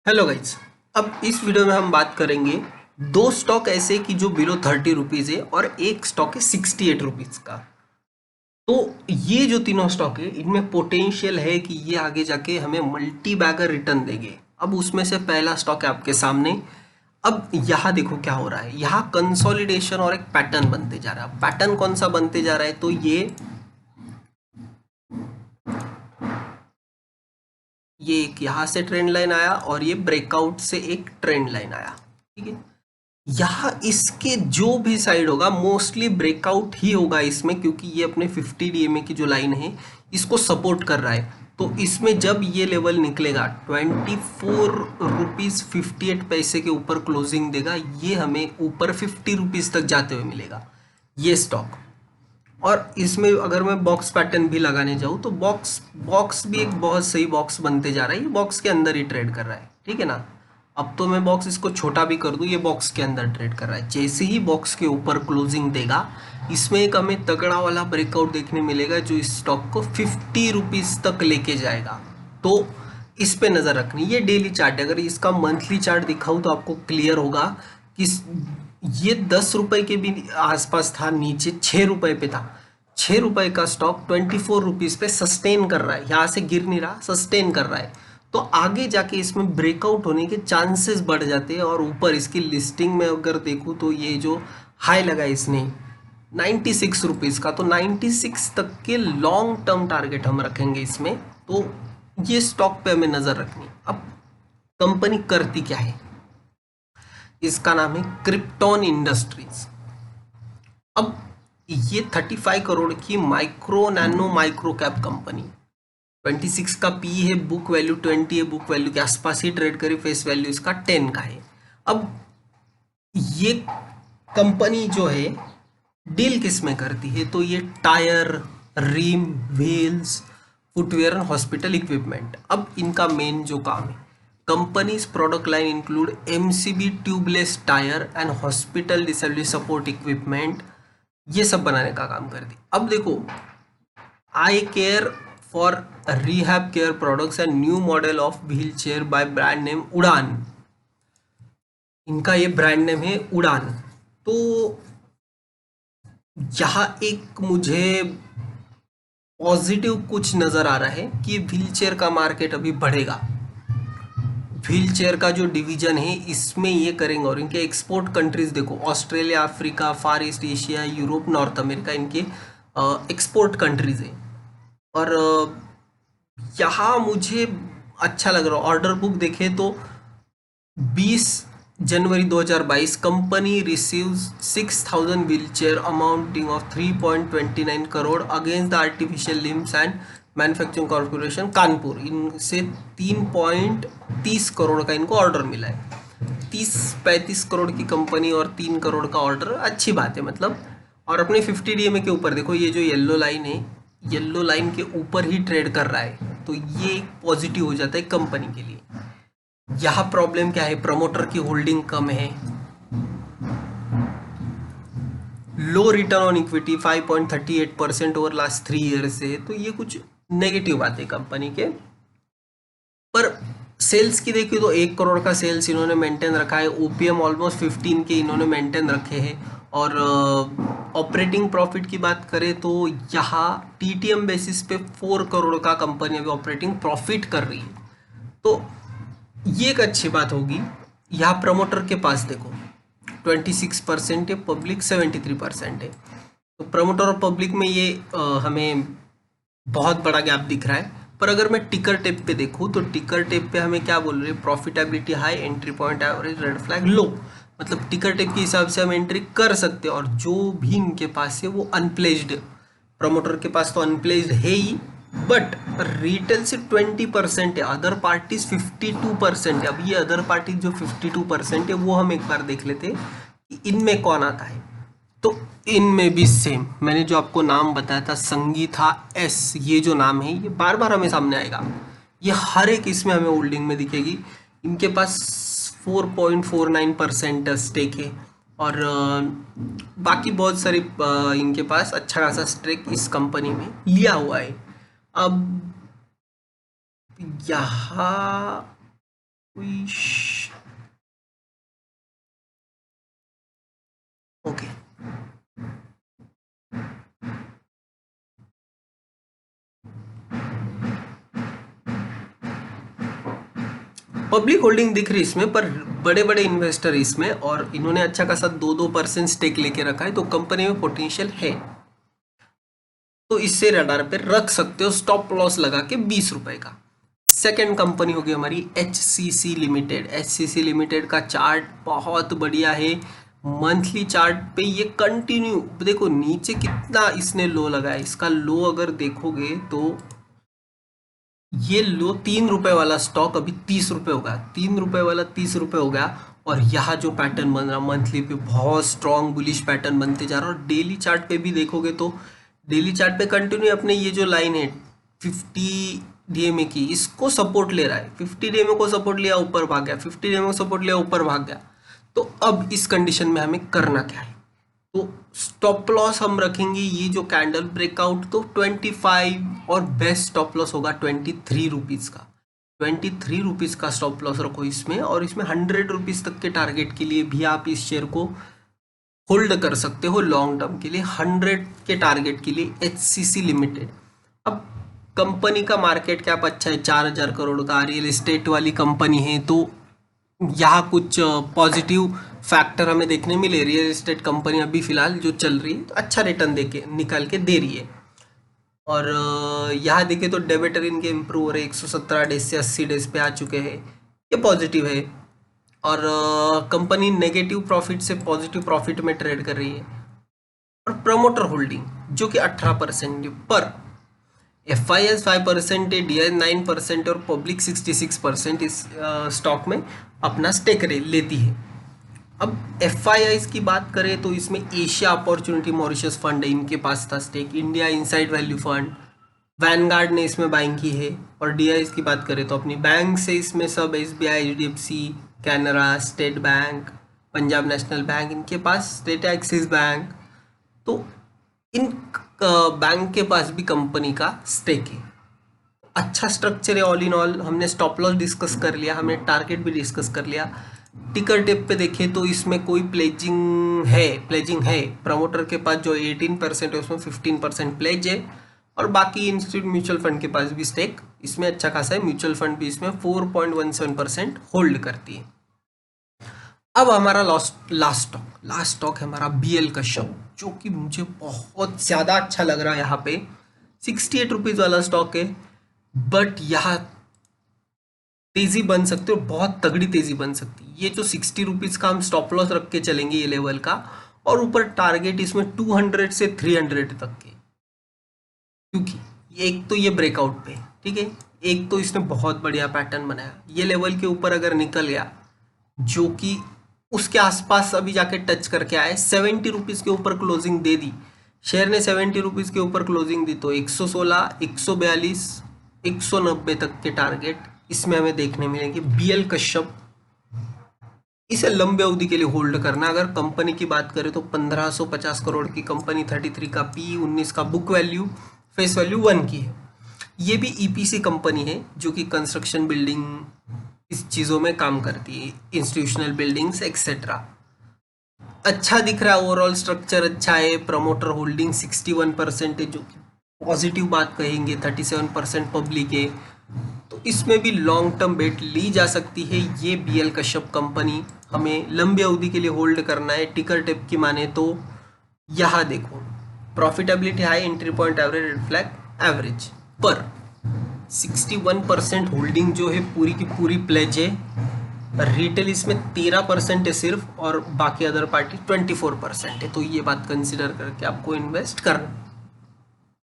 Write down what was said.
Hello guys. अब इस video में हम बात करेंगे दो स्टॉक ऐसे कि जो बिलो 30 रुपीज़ है और एक स्टॉक है 68 रुपीज़ का। तो ये जो तीनों स्टॉक है इनमें पोटेंशियल है कि ये आगे जाके हमें मल्टी बैगर रिटर्न देंगे। अब उसमें से पहला स्टॉक है आपके सामने। अब यहाँ देखो क्या हो रहा है, यहाँ कंसोलिडेशन और एक पैटर्न बनते जा रहा है। पैटर्न कौन सा बनते जा रहा है, तो ये एक यहाँ से ट्रेंड लाइन आया और ये ब्रेकआउट से एक ट्रेंड लाइन आया। ठीक है, यहाँ इसके जो भी साइड होगा मोस्टली ब्रेकआउट ही होगा इसमें, क्योंकि ये अपने 50 डीएमए की जो लाइन है इसको सपोर्ट कर रहा है। तो इसमें जब ये लेवल निकलेगा 24 रुपीज़ 58 पैसे के ऊपर क्लोजिंग देगा, ये हमें ऊपर 50 रुपीज़ तक जाते हुए मिलेगा ये स्टॉक। और इसमें अगर मैं बॉक्स पैटर्न भी लगाने जाऊँ तो बॉक्स बॉक्स भी एक बहुत सही बॉक्स बनते जा रहा है। ये बॉक्स के अंदर ही ट्रेड कर रहा है, ठीक है ना। अब तो मैं बॉक्स इसको छोटा भी कर दूं, ये बॉक्स के अंदर ट्रेड कर रहा है। जैसे ही बॉक्स के ऊपर क्लोजिंग देगा, इसमें एक हमें तगड़ा वाला ब्रेकआउट देखने मिलेगा जो इस स्टॉक को 50 रुपीज़ तक लेके जाएगा। तो इस पे नज़र रखनी। ये डेली चार्ट है, अगर इसका मंथली चार्ट दिखाऊं तो आपको क्लियर होगा कि ये 10 रुपए के भी आसपास था, नीचे 6 रुपए पे था। 6 रुपए का स्टॉक 24 रुपीज़ पे सस्टेन कर रहा है, यहाँ से गिर नहीं रहा, सस्टेन कर रहा है। तो आगे जाके इसमें ब्रेकआउट होने के चांसेस बढ़ जाते हैं। और ऊपर इसकी लिस्टिंग में अगर देखूँ तो ये जो हाई लगा इसने 96 रुपीज़ का, तो 96 तक के लॉन्ग टर्म टारगेट हम रखेंगे इसमें। तो ये स्टॉक पे हमें नज़र रखनी। अब कंपनी करती क्या है, इसका नाम है क्रिप्टॉन इंडस्ट्रीज। अब ये 35 करोड़ की micro nano micro cap company, 26 का पी है, बुक वैल्यू 20 है, बुक वैल्यू के आसपास ही ट्रेड करे, फेस वैल्यू इसका 10 का है। अब ये कंपनी जो है डील किस में करती है, तो ये tyre, rim, wheels, footwear and hospital equipment. अब इनका मेन जो काम है, companies product line include MCB tubeless tyre and hospital disability support equipment, ये सब बनाने का काम करती। अब देखो, I care for rehab care products and new model of wheelchair by brand name Udaan, इनका ये ब्रांड नेम है उड़ान। तो यहाँ एक मुझे पॉजिटिव कुछ नज़र आ रहा है कि व्हील चेयर का मार्केट अभी बढ़ेगा। व्हील चेयर का जो डिवीजन है इसमें ये करेंगे, और इनके एक्सपोर्ट कंट्रीज देखो, Australia, Africa, Far East Asia, Europe, North America, इनके एक्सपोर्ट कंट्रीज हैं। और यहाँ मुझे अच्छा लग रहा है। ऑर्डर बुक देखें तो 20 जनवरी 2022 company receives 6000 wheel chair amounting of 3.29 crore against the artificial limbs and manufacturing corporation Kanpur, इनसे 3.30 करोड़ का इनको ऑर्डर मिला है। 30-35 करोड़ की कंपनी और 3 करोड़ का ऑर्डर, अच्छी बात है मतलब। और अपने 50 डीएमए के ऊपर देखो, ये जो येलो लाइन है, येलो लाइन के ऊपर ही ट्रेड कर रहा है, तो ये एक पॉजिटिव हो जाता है कंपनी के लिए। यहाँ प्रॉब्लम क्या है, प्रमोटर की होल्डिंग कम है, low return on equity 5.38% over last 3 year से, तो ये कुछ नेगेटिव बात है कंपनी के। पर सेल्स की देखिए तो 1 करोड़ का सेल्स इन्होंने मेंटेन रखा है, ओपीएम ऑलमोस्ट 15 के इन्होंने मेंटेन रखे हैं। और ऑपरेटिंग प्रॉफिट की बात करें तो यहाँ टीटीएम बेसिस पे 4 करोड़ का कंपनी अभी ऑपरेटिंग प्रॉफिट कर रही है, तो ये एक अच्छी बात होगी। यहाँ प्रमोटर के पास देखो 26% है, पब्लिक 73% है। तो प्रमोटर और पब्लिक में ये हमें बहुत बड़ा गैप दिख रहा है। पर अगर मैं टिकर टेप पे देखूँ तो टिकर टेप पे हमें क्या बोल रहे हैं, profitability high, entry point average, red flag low. मतलब टिकर टेप के हिसाब से हम एंट्री कर सकते हैं। और जो भी इनके पास है वो अनप्लेज्ड, प्रमोटर के पास तो अनप्लेज्ड है ही, बट रिटेल से 20% है, अदर पार्टीज 52% है। अब ये अदर पार्टी जो 52% है वो हम एक बार देख लेते हैं कि इनमें कौन आता है। तो इनमें भी सेम, मैंने जो आपको नाम बताया था संगीता एस, ये जो नाम है ये बार बार हमें सामने आएगा। ये हर एक इसमें हमें होल्डिंग में दिखेगी। इनके पास 4.49% स्टेक है। और बाकी बहुत सारे इनके पास अच्छा खासा स्टेक इस कंपनी में लिया हुआ है। अब यहाँ ओके, पब्लिक होल्डिंग दिख रही है इसमें, पर बड़े बड़े इन्वेस्टर इसमें, और इन्होंने अच्छा खासा 2-2% स्टेक लेके रखा है, तो कंपनी में पोटेंशियल है, तो इससे रडार पे रख सकते हो स्टॉप लॉस लगा के 20 रुपए का। सेकेंड कंपनी होगी हमारी HCC लिमिटेड। HCC लिमिटेड का चार्ट बहुत बढ़िया है, मंथली चार्ट पे ये कंटिन्यू देखो, नीचे कितना इसने लो लगाया, इसका लो अगर देखोगे तो ये लो 3 रुपए वाला स्टॉक अभी 30 रुपए हो गया, 3 रुपए वाला 30 रुपए हो गया, और यहाँ जो पैटर्न बन रहा मंथली पे बहुत स्ट्रॉन्ग बुलिश पैटर्न बनते जा रहा है, और डेली चार्ट पे भी देखोगे तो डेली चार्ट पे कंटिन्यू अपने ये जो लाइन है 50 DMA की, इसको सपोर्ट ले रहा है, 50 DMA को सपोर्ट लिया ऊपर भाग गया, 50 DMA को सपोर्ट लिया ऊपर भाग गया। तो अब इस कंडीशन में हमें करना क्या है, तो स्टॉप लॉस हम रखेंगे ये जो कैंडल ब्रेकआउट तो 25, और बेस्ट स्टॉप लॉस होगा 23 रुपीज़ का, 23 रुपीज़ का स्टॉप लॉस रखो इसमें, और इसमें 100 रुपीज़ तक के टारगेट के लिए भी आप इस शेयर को होल्ड कर सकते हो लॉन्ग टर्म के लिए, 100 के टारगेट के लिए HCC लिमिटेड। अब कंपनी का मार्केट कैप अच्छा है, 4000 करोड़ का, रियल एस्टेट वाली कंपनी है, तो यहाँ कुछ पॉजिटिव फैक्टर हमें देखने मिले। रियल एस्टेट कंपनी अभी फिलहाल जो चल रही है तो अच्छा रिटर्न देके निकाल के दे रही है, और यहाँ देखे तो डेबिटर इनके इम्प्रूव हो रहे, 117 डेज से 80 डेज पे आ चुके हैं, ये पॉजिटिव है, और कंपनी नेगेटिव प्रॉफिट से पॉजिटिव प्रॉफिट में ट्रेड कर रही है, और प्रमोटर होल्डिंग जो कि 18% पर, FIS 5% है, DI 9% और पब्लिक 66% इस स्टॉक में अपना स्टेक लेती है। अब FIIs की बात करें तो इसमें एशिया अपॉर्चुनिटी मॉरिशस फंड है, इनके पास था stake, India Inside Value Fund, Vanguard ने इसमें बाइंग की है, और DIs की बात करें तो अपनी बैंक से इसमें सब SBI, HDFC, Canara, state bank, Punjab national bank, इनके पास स्टेट एक्सिस बैंक, तो इन बैंक के पास भी कंपनी का स्टेक है। अच्छा स्ट्रक्चर है ऑल इन ऑल। हमने स्टॉप लॉस डिस्कस कर लिया, हमने टारगेट भी डिस्कस कर लिया। टिकर टिप पे देखें तो इसमें कोई प्लेजिंग है, प्रमोटर के पास जो 18% है उसमें 15% प्लेज है, और बाकी इंस्टीट्यूट म्यूचुअल फंड के पास भी स्टेक इसमें अच्छा खासा है, म्यूचुअल फंड भी इसमें 4.17% होल्ड करती है। अब हमारा लास्ट स्टॉक है हमारा BL कश्यप, जो कि मुझे बहुत ज़्यादा अच्छा लग रहा है। यहाँ पे 68 रुपीज़ वाला स्टॉक है, बट यहाँ तेज़ी बन सकती है और बहुत तगड़ी तेज़ी बन सकती है। ये जो 60 रुपीज़ का हम स्टॉप लॉस रख के चलेंगे ये लेवल का, और ऊपर टारगेट इसमें 200 से 300 तक के, क्योंकि एक तो ये ब्रेकआउट पे, ठीक है, एक तो इसने बहुत बढ़िया पैटर्न बनाया, ये लेवल के ऊपर अगर निकल गया, जो कि उसके आसपास अभी जाके टच करके आए, 70 रुपीज़ के ऊपर क्लोजिंग दे दी, शेयर ने 70 रुपीज़ के ऊपर क्लोजिंग दी, तो 116, 142, 190 तक के टारगेट इसमें हमें देखने मिलेंगे। BL कश्यप इसे लंबे अवधि के लिए होल्ड करना। अगर कंपनी की बात करें तो 1550 करोड़ की कंपनी, 33 का PE, 19 का बुक वैल्यू, फेस वैल्यू 1 की है। ये भी EPC कंपनी है जो कि कंस्ट्रक्शन, बिल्डिंग, इस चीज़ों में काम करती है, इंस्टीट्यूशनल बिल्डिंग्स एक्सेट्रा। अच्छा दिख रहा है, ओवरऑल स्ट्रक्चर अच्छा है। प्रमोटर होल्डिंग 61% है, जो कि पॉजिटिव बात कहेंगे। 37% पब्लिक है, तो इसमें भी लॉन्ग टर्म बेट ली जा सकती है। ये BL कश्यप कंपनी हमें लंबी अवधि के लिए होल्ड करना है। टिकर टिप की माने तो यहाँ देखो, profitability high, entry point average, red flag average, पर 61% होल्डिंग जो है पूरी की पूरी प्लेज है। रिटेल इसमें 13% है सिर्फ, और बाकी अदर पार्टी 24% है, तो ये बात कंसिडर करके आपको इन्वेस्ट करना।